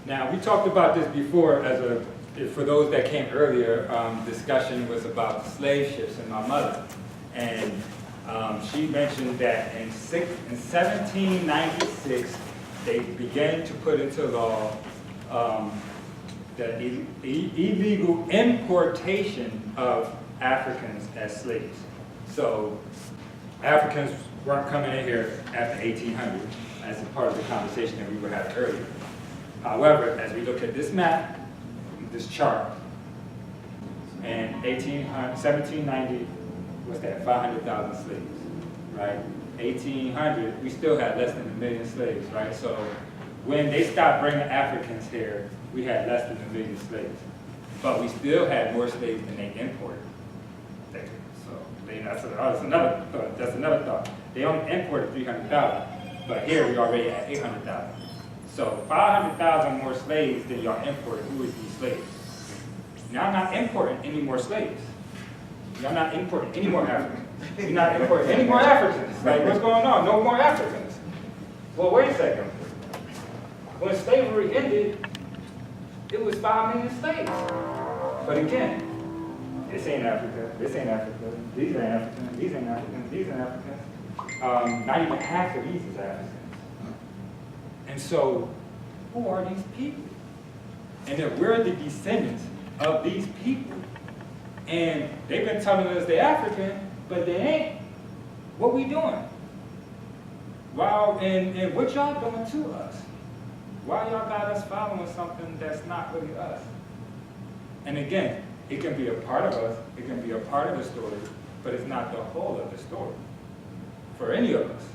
Now, we talked about this before for those that came earlier, discussion was about slave ships and my mother. And she mentioned that in 1796, they began to put into law the illegal importation of Africans as slaves. So Africans weren't coming in here after 1800, as a part of the conversation that we were having earlier. However, as we look at this map, this chart, and 1790, what's that, 500,000 slaves, right? 1800, we still had less than 1 million slaves, right? So when they stopped bringing Africans here, we had less than 1 million slaves. But we still had more slaves than they imported. So that's another thought. They only imported 300,000, but here we already at 800,000. So 500,000 more slaves than y'all imported. Who is these slaves? Y'all not importing any more slaves. Y'all not importing any more Africans. You're not importing any more Africans. Like, what's going on? No more Africans. Well, wait a second. When slavery ended, it was 5 million slaves. But again, this ain't Africa, this ain't Africa, these ain't Africans, these ain't Africans, these ain't Africans. Not even half of these is Africans. And so, who are these people? And then we're the descendants of these people. And they've been telling us they're African, but they ain't. What we doing? Wow, and what y'all doing to us? Why y'all got us following something that's not really us? And again, it can be a part of us, it can be a part of the story, but it's not the whole of the story for any of us.